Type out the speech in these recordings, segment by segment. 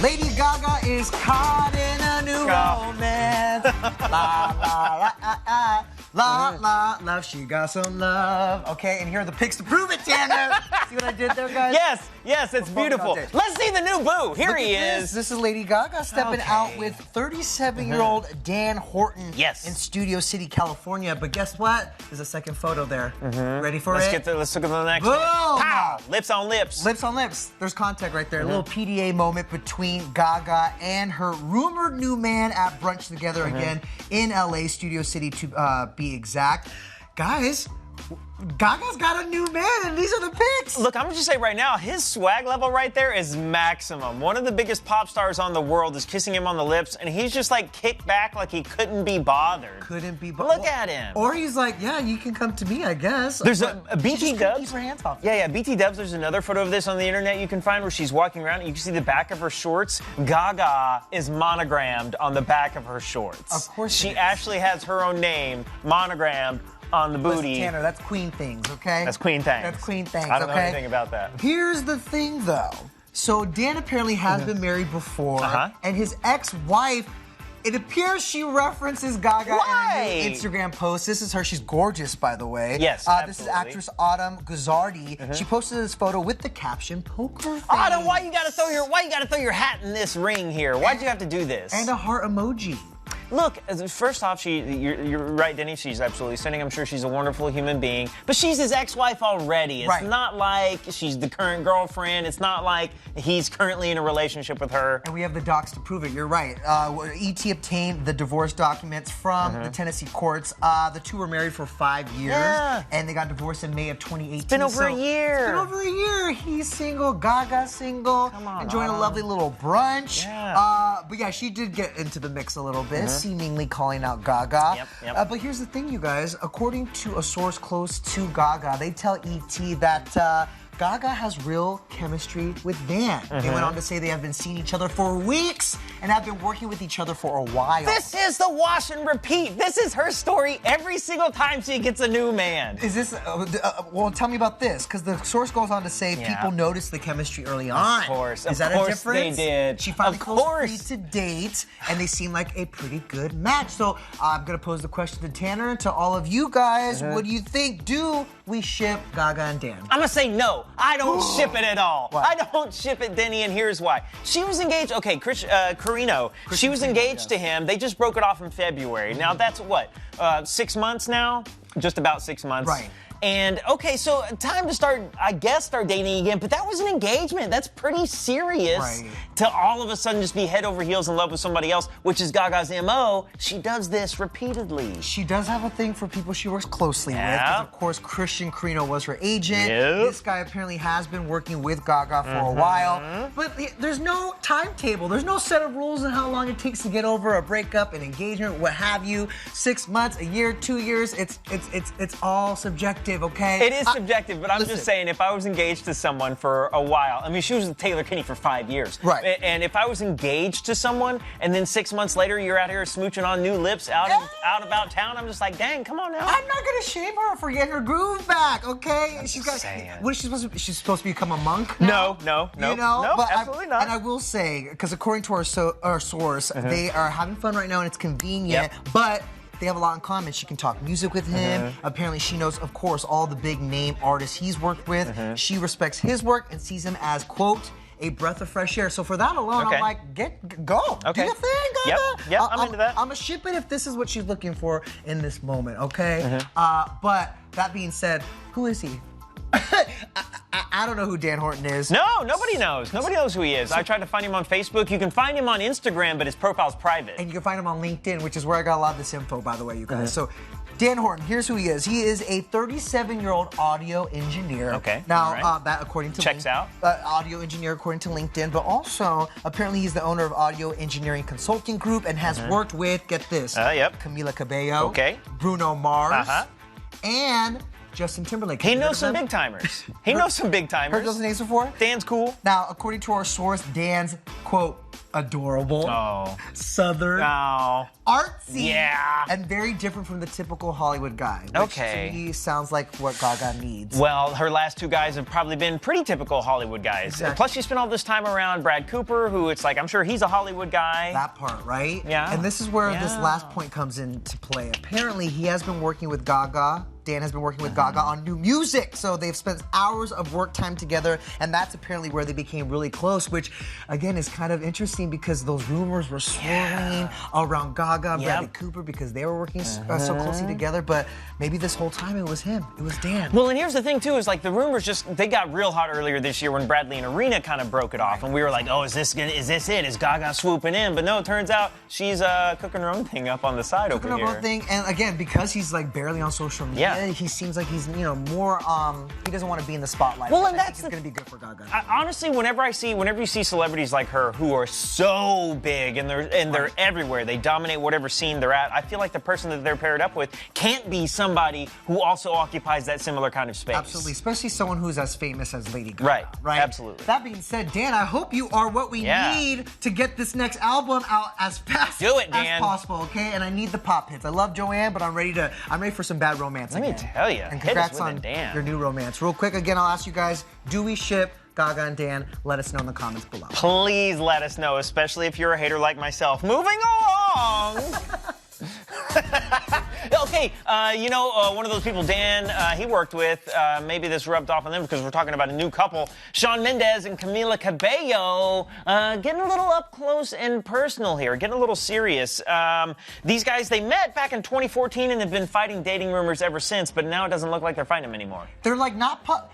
Lady Gaga is caught in a new romance. La, la, la, la, la, love, she got some love. Okay, and here are the pics to prove it, Tanner. See what I did there, guys? Yes, it's beautiful. Let's see the new boo. Here he is. This is Lady Gaga stepping out with 37-year-old Dan Horton in Studio City, California. But guess what? There's a second photo there. Ready for Let's it? look at the next one. Pow! Lips on lips. Lips on lips. There's contact right there. A little PDA moment between Gaga and her rumored new man at brunch together again in LA, Studio City to be exact. Guys, Gaga's got a new man, and these are the pics. Look, I'm gonna just say right now, his swag level right there is maximum. One of the biggest pop stars on the world is kissing him on the lips, and he's just like kicked back like he couldn't be bothered. Look at him. Or he's like, yeah, you can come to me, I guess. There's a BT Dubs. Keep her hands off. Yeah, BT Dubs. There's another photo of this on the internet you can find where she's walking around, and you can see the back of her shorts. Gaga is monogrammed on the back of her shorts. Of course she actually has her own name monogrammed on the booty. Listen, Tanner, that's Queen things, okay? That's Queen things. That's Queen things, I don't know anything about that. Here's the thing, though. So Dan apparently has been married before, and his ex-wife, it appears she references Gaga in a new Instagram post. This is her. She's gorgeous, by the way. Yes, This is actress Autumn Guzzardi. She posted this photo with the caption, "Poker face." Autumn, why you gotta throw your hat in this ring here? Why'd you have to do this? And a heart emoji. Look, first off, you're right, Denny. She's absolutely stunning. I'm sure she's a wonderful human being. But she's his ex-wife already. It's not like she's the current girlfriend. It's not like he's currently in a relationship with her. And we have the docs to prove it. You're right. ET obtained the divorce documents from the Tennessee courts. The two were married for 5 years. And they got divorced in May of 2018. It's been over a year. It's been over a year. He's single. Gaga's single. Come on, enjoying a lovely little brunch. But yeah, she did get into the mix a little bit. Seemingly calling out Gaga. But here's the thing, you guys. According to a source close to Gaga, they tell ET that Gaga has real chemistry with Dan. They went on to say they have been seeing each other for weeks and have been working with each other for a while. This is the wash and repeat. This is her story every single time she gets a new man. Is this, well, tell me about this, because the source goes on to say people noticed the chemistry early on. Of course. Is that a difference? They did. She finally feels free to date, and they seem like a pretty good match. So I'm going to pose the question to Tanner and to all of you guys. What do you think? Do we ship Gaga and Dan? I'm going to say no. I don't ship it at all. I don't ship it, Denny, and here's why. She was engaged, Carino. She was engaged to him. They just broke it off in February. Now, that's what, 6 months now? Just about 6 months. Right. And, okay, so time to start dating again, but that was an engagement. That's pretty serious to all of a sudden just be head over heels in love with somebody else, which is Gaga's MO. She does this repeatedly. She does have a thing for people she works closely with, because, of course, Christian Carino was her agent. This guy apparently has been working with Gaga for a while, but there's no timetable. There's no set of rules on how long it takes to get over a breakup, an engagement, what have you. 6 months, a year, 2 years, it's all subjective. Okay? It is subjective, but I'm just saying, if I was engaged to someone for a while, I mean, she was with Taylor Kinney for 5 years. And if I was engaged to someone, and then 6 months later, you're out here smooching on new lips out about town, I'm just like, dang, come on now. I'm not gonna shame her for getting her groove back, okay? She's got. What is she supposed to be? She's supposed to become a monk now? No. You know? But absolutely not. And I will say, because according to our source, they are having fun right now, and it's convenient, but they have a lot in common. She can talk music with him. Apparently, she knows, of course, all the big name artists he's worked with. She respects his work and sees him as, quote, a breath of fresh air. So for that alone, I'm like, go. Do your thing, Gaga. Yep, I'm into that. I'm gonna ship it if this is what she's looking for in this moment, okay? But that being said, who is he? I don't know who Dan Horton is. No, nobody knows. Nobody knows who he is. I tried to find him on Facebook. You can find him on Instagram, but his profile's private. And you can find him on LinkedIn, which is where I got a lot of this info, by the way, you guys. So Dan Horton, here's who he is. He is a 37-year-old audio engineer. Okay. Now, that according to checks out. Audio engineer according to LinkedIn, but also apparently he's the owner of Audio Engineering Consulting Group and has worked with, get this, Camila Cabello, Bruno Mars, and Justin Timberlake. He knows some big timers. He knows some big timers. Heard those names before? Dan's cool. Now, according to our source, Dan's, quote, adorable, southern, artsy, and very different from the typical Hollywood guy. Which to me sounds like what Gaga needs. Well, her last two guys have probably been pretty typical Hollywood guys. Exactly. Plus, she spent all this time around Brad Cooper, who it's like, I'm sure he's a Hollywood guy. That part, right? Yeah. And this is where this last point comes into play. Apparently, he has been working with Gaga. Dan has been working with Gaga on new music. So they've spent hours of work time together, and that's apparently where they became really close, which, again, is kind of interesting because those rumors were swirling around Gaga and Bradley Cooper because they were working so closely together, but maybe this whole time it was him. It was Dan. Well, and here's the thing, too, is like the rumors they got real hot earlier this year when Bradley and Arena kind of broke it off, and we were like, oh, is this it? Is Gaga swooping in? But no, it turns out she's cooking her own thing up on the side over here. Cooking her own thing, and again, because he's like barely on social media, he seems like he's, more, he doesn't want to be in the spotlight. Well, and I think it's going to be good for Gaga. Honestly, whenever you see celebrities like her who are so big and they're everywhere, they dominate whatever scene they're at, I feel like the person that they're paired up with can't be somebody who also occupies that similar kind of space. Absolutely, especially someone who's as famous as Lady Gaga. Right, absolutely. That being said, Dan, I hope you are what we need to get this next album out as fast as possible, okay? And I need the pop hits. I love Joanne, but I'm ready for some bad romance again. Let me tell you. And congrats on your new romance. Real quick, again, I'll ask you guys, do we ship Gaga and Dan? Let us know in the comments below. Please let us know, especially if you're a hater like myself. Moving along. Okay, one of those people, Dan, he worked with, maybe this rubbed off on them because we're talking about a new couple, Shawn Mendes and Camila Cabello, getting a little up close and personal here, getting a little serious. These guys, they met back in 2014 and have been fighting dating rumors ever since, but now it doesn't look like they're fighting them anymore. They're like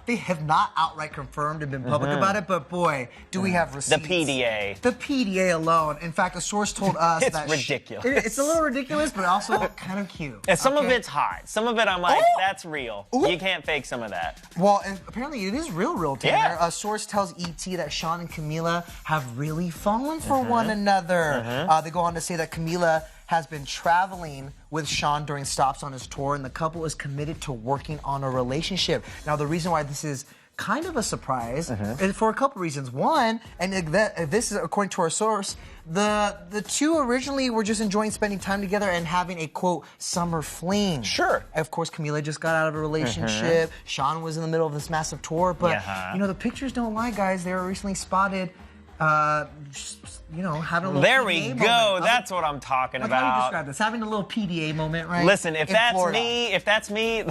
they have not outright confirmed and been public about it, but boy, do we have receipts. The PDA. The PDA alone. In fact, a source told us that it's ridiculous. It's a little ridiculous, but also kind of cute. And some of it's hot. Some of it I'm like, that's real. You can't fake some of that. Well, and apparently it is real, Tanner. A source tells ET that Shawn and Camila have really fallen for one another. They go on to say that Camila has been traveling with Shawn during stops on his tour, and the couple is committed to working on a relationship. Now, the reason why this is kind of a surprise is for a couple reasons. One, and this is according to our source, the two originally were just enjoying spending time together and having a, quote, summer fling. Sure. Of course, Camila just got out of a relationship. Shawn was in the middle of this massive tour. But, the pictures don't lie, guys. They were recently spotted, having a little There PDA we moment. go. That's what I'm talking about. How do you describe this? Having a little PDA moment, right? Listen, if that's me,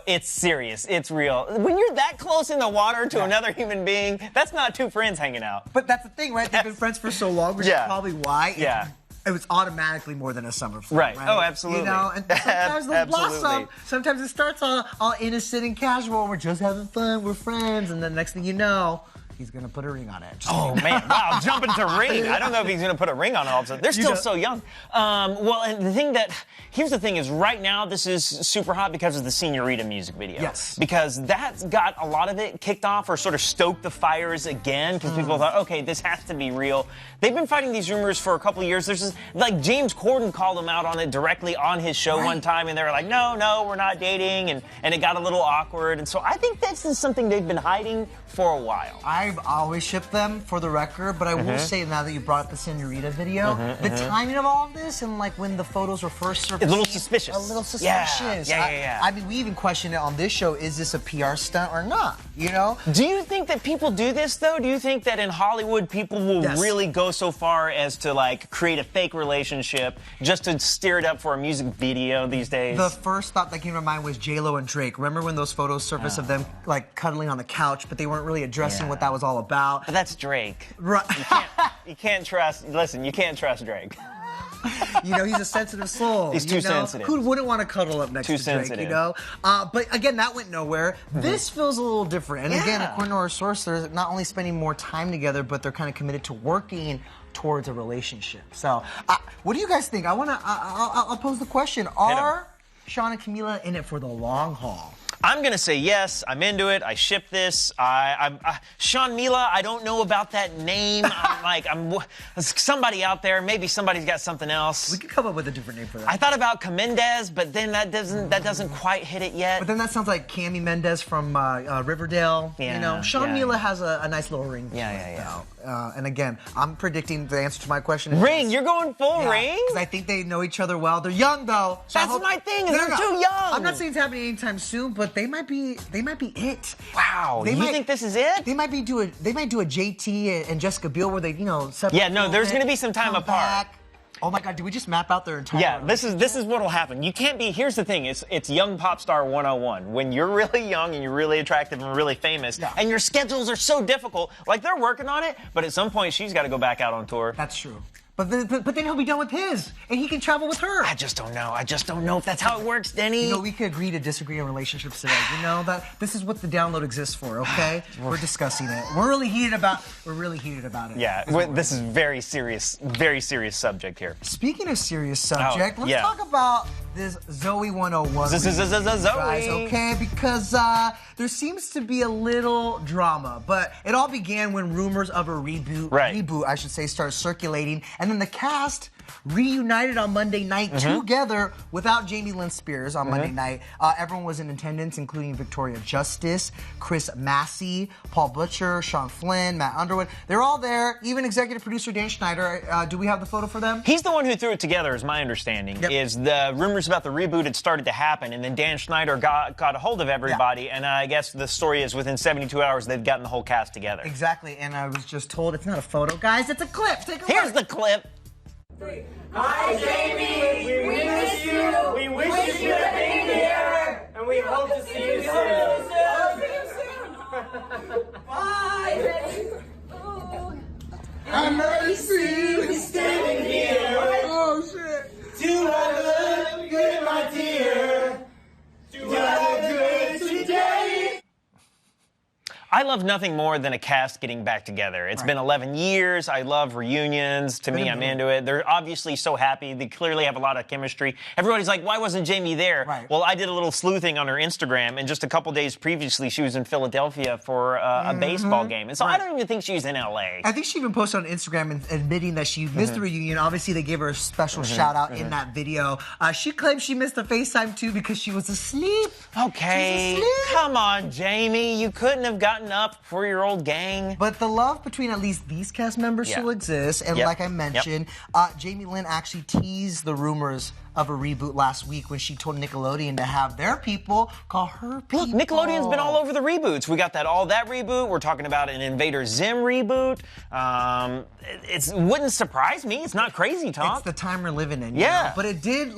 it's serious. It's real. When you're that close in the water to another human being, that's not two friends hanging out. But that's the thing, right? They've been friends for so long, which is probably why it was automatically more than a summer fling, right? Oh, absolutely. And sometimes they'll blossom. Sometimes it starts all innocent and casual. We're just having fun. We're friends. And then next thing you know, he's going to put a ring on it. Man. Wow, jumping to ring. I don't know if he's going to put a ring on it all of a sudden. They're still so young. And here's the thing is right now this is super hot because of the Senorita music video. Yes. Because that's got a lot of it kicked off or sort of stoked the fires again because people thought, okay, this has to be real. They've been fighting these rumors for a couple of years. There's this, like James Corden called them out on it directly on his show one time and they were like, no, we're not dating. And it got a little awkward. And so I think this is something they've been hiding for a while. I've always shipped them for the record, but I will say now that you brought up the Senorita video, the timing of all of this and like when the photos were first surfacing, a little suspicious. A little suspicious. Yeah. I mean, we even questioned it on this show, is this a PR stunt or not, Do you think that people do this, though? Do you think that in Hollywood people will really go so far as to, like, create a fake relationship just to steer it up for a music video these days? The first thought that came to mind was J-Lo and Drake. Remember when those photos surfaced of them, like, cuddling on the couch, but they weren't really addressing what that was all about? But that's Drake. Right. You can't trust Drake. He's a sensitive soul. He's too sensitive. Who wouldn't want to cuddle up next to Drake, But again, that went nowhere. This feels a little different. And again, according to our source, they're not only spending more time together, but they're kind of committed to working towards a relationship. So, what do you guys think? I'll pose the question. Are Shawn and Camila in it for the long haul? I'm going to say yes. I'm into it. I ship this. Shawn Mila, I don't know about that name. I'm somebody out there. Maybe somebody's got something else. We could come up with a different name for that. I thought about Mendes, but then that doesn't quite hit it yet. But then that sounds like Cammy Mendes from Riverdale. Yeah, you know, Shawn Mila has a nice little ring. Yeah. And again, I'm predicting the answer to my question is ring. You're going full ring? Because I think they know each other well. They're young though. So that's my thing. They're too young. I'm not saying it's happening anytime soon, but they might be it. Wow. You think this is it? They might do a JT and Jessica Biel where they, separate. Yeah, no, there's going to be some time apart. Back. Oh my God, did we just map out their entire Yeah, this is what'll happen. You can't be, here's the thing, it's young pop star 101. When you're really young and you're really attractive and really famous, and your schedules are so difficult, like they're working on it, but at some point she's got to go back out on tour. That's true. But then he'll be done with his, and he can travel with her. I just don't know. I just don't know if that's how it works, Denny. We could agree to disagree in relationships today. That this is what the download exists for. Okay, we're discussing it. We're really heated about it. Yeah, this is very serious subject here. Speaking of serious subject, let's talk about this Zoey 101. This is Zoey, guys, okay? Because there seems to be a little drama, but it all began when rumors of a reboot, I should say, started circulating. And then the cast reunited on Monday night together without Jamie Lynn Spears on Monday night. Everyone was in attendance, including Victoria Justice, Chris Massey, Paul Butcher, Sean Flynn, Matt Underwood. They're all there, even executive producer Dan Schneider. Do we have the photo for them? He's the one who threw it together, is my understanding. Is the rumors about the reboot had started to happen, and then Dan Schneider got a hold of everybody, and I guess the story is within 72 hours they've gotten the whole cast together. Exactly, and I was just told it's not a photo. Guys, it's a clip. Take a look. Here's the clip. Hi, Jamie. We miss you. We wish you to be here, and we hope to see you soon. Bye. I'm ready to see you standing here. Oh shit! Do I look good, my dear? Do I look good today? I love nothing more than a cast getting back together. It's been 11 years. I love reunions. To me, I'm into it. They're obviously so happy. They clearly have a lot of chemistry. Everybody's like, why wasn't Jamie there? Right. Well, I did a little sleuthing on her Instagram, and just a couple days previously, she was in Philadelphia for a baseball game. And so I don't even think she's in L.A. I think she even posted on Instagram admitting that she missed the reunion. Obviously, they gave her a special shout-out in that video. She claimed she missed the FaceTime, too, because she was asleep. Okay. Come on, Jamie. You couldn't have gotten up for your old gang. But the love between at least these cast members still exists. And like I mentioned, Jamie Lynn actually teased the rumors of a reboot last week when she told Nickelodeon to have their people call her people. Look, Nickelodeon's been all over the reboots. We got that All That reboot. We're talking about an Invader Zim reboot. It wouldn't surprise me. It's not crazy talk. It's the time we're living in. You know? But it did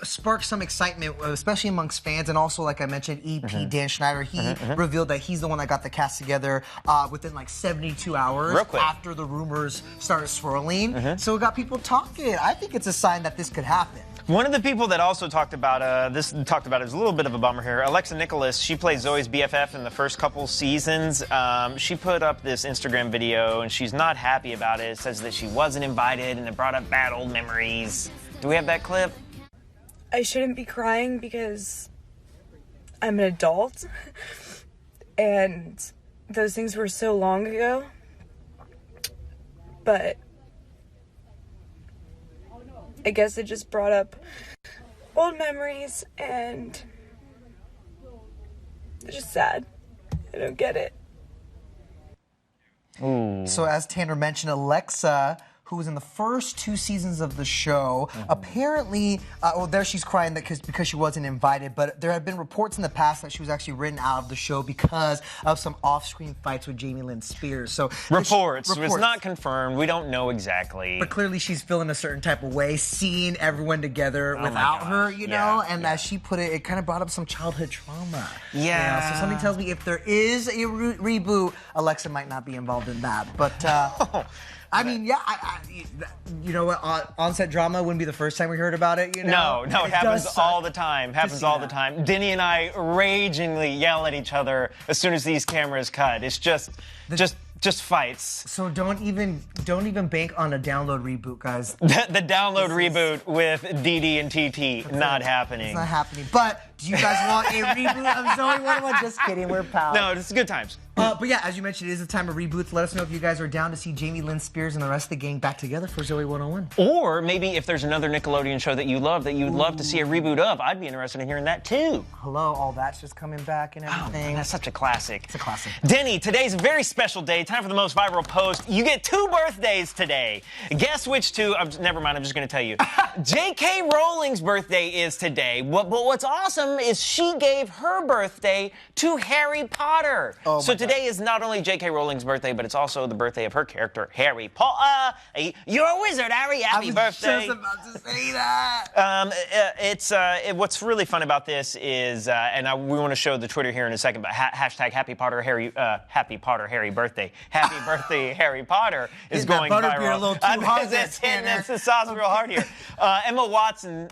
spark some excitement, especially amongst fans. And also, like I mentioned, EP Dan Schneider, he revealed that he's the one that got the cast together within 72 hours after the rumors started swirling. So it got people talking. I think it's a sign that this could happen. One of the people that also talked about it is a little bit of a bummer here. Alexa Nicholas, she played Zoe's BFF in the first couple seasons. She put up this Instagram video, and she's not happy about it. It says that she wasn't invited, and it brought up bad old memories. Do we have that clip? I shouldn't be crying because I'm an adult, and those things were so long ago. But I guess it just brought up old memories, and it's just sad. I don't get it. Ooh. So as Tanner mentioned, Alexa, who was in the first 2 seasons of the show, apparently, there she's crying because she wasn't invited, but there have been reports in the past that she was actually written out of the show because of some off-screen fights with Jamie Lynn Spears. So Reports. It's not confirmed. We don't know exactly. But clearly she's feeling a certain type of way, seeing everyone together without her, you know? And as she put it, it kind of brought up some childhood trauma. Yeah. You know? So something tells me if there is a reboot, Alexa might not be involved in that. But I mean, yeah, you know what? On-set drama wouldn't be the first time we heard about it, you know? No, it happens all the time. Happens all the time. Denny and I ragingly yell at each other as soon as these cameras cut. It's just Just fights. So don't even bank on a Download reboot, guys. The Download reboot with DD and TT not happening. It's not happening. But do you guys want a reboot of Zoey 101? Just kidding, we're pals. No, it's good times. But yeah, as you mentioned, it is the time of reboots. Let us know if you guys are down to see Jamie Lynn Spears and the rest of the gang back together for Zoey 101. Or maybe if there's another Nickelodeon show that you love that you'd love to see a reboot of, I'd be interested in hearing that too. Hello, All That's just coming back and everything. Oh, that's such a classic. It's a classic. Denny, today's a very special day. Time for the most viral post. You get 2 birthdays today. Guess which 2? Never mind, I'm just going to tell you. J.K. Rowling's birthday is today. But what's awesome is she gave her birthday to Harry Potter. Oh, so today is not only J.K. Rowling's birthday, but it's also the birthday of her character, Harry Potter. You're a wizard, Harry. Happy birthday. I was just about to say that. What's really fun about this is, we want to show the Twitter here in a second, but hashtag Happy Potter Harry birthday. Happy birthday, Harry Potter is going viral. A little too hard. It's hitting the sauce real hard here. Emma Watson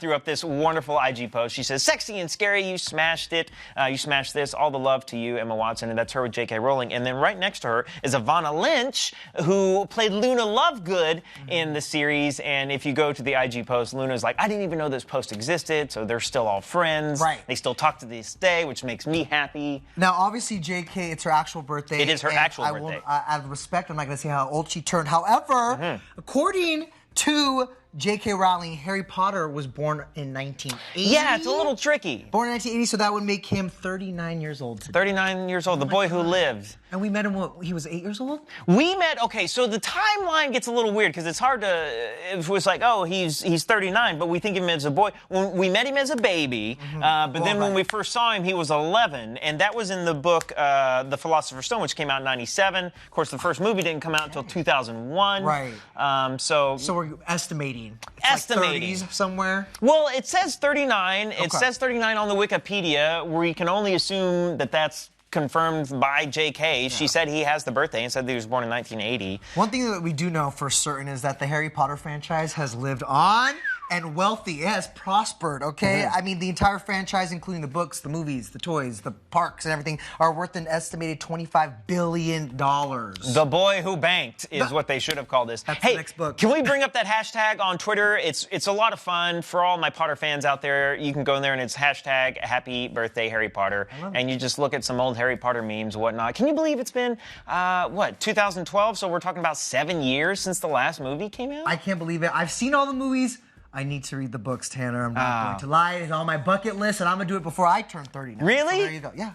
threw up this wonderful IG post. She says, "Sexy and scary, you smashed it. You smashed this. All the love to you, Emma Watson." And that's her with J.K. Rowling. And then right next to her is Ivana Lynch, who played Luna Lovegood in the series. And if you go to the IG post, Luna's like, "I didn't even know this post existed." So they're still all friends. Right. They still talk to this day, which makes me happy. Now, obviously, J.K., it's her actual birthday. It is her actual birthday. Out of respect, I'm not going to say how old she turned. However, according to J.K. Rowling, Harry Potter was born in 1980. Yeah, it's a little tricky. Born in 1980, so that would make him 39 years old today. 39 years old, the boy who lived. And we met him, he was 8 years old? Okay, so the timeline gets a little weird because it's hard to, it was like, oh, he's 39, but we think of him as a boy. We met him as a baby, when we first saw him, he was 11, and that was in the book, The Philosopher's Stone, which came out in 97. Of course, the first movie didn't come out until 2001. Right. So we're estimating. It's estimating. Like 30s somewhere? Well, it says 39. Okay. It says 39 on the Wikipedia. We can only assume that that's confirmed by J.K. Yeah. She said he has the birthday and said that he was born in 1980. One thing that we do know for certain is that the Harry Potter franchise has lived on and wealthy. It has prospered, okay? I mean, the entire franchise, including the books, the movies, the toys, the parks, and everything, are worth an estimated $25 billion. The boy who banked is what they should have called this. That's the next book. Can we bring up that hashtag on Twitter? It's a lot of fun. For all my Potter fans out there, you can go in there and it's hashtag Happy Birthday Harry Potter. And you just look at some old Harry Potter memes and whatnot. Can you believe it's been, 2012? So we're talking about 7 years since the last movie came out? I can't believe it. I've seen all the movies. I need to read the books, Tanner. I'm not going to lie. It's on my bucket list, and I'm going to do it before I turn 30 now. Really? So there you go. Yeah.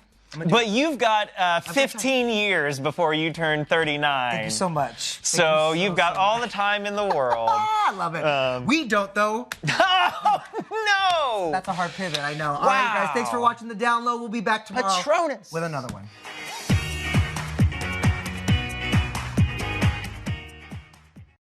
But you've got 15 years before you turn 39. Thank you so much. So you've got all the time in the world. I love it. We don't, though. Oh, no! That's a hard pivot, I know. Wow. All right, guys, thanks for watching the Download. We'll be back tomorrow Patronus. with another one.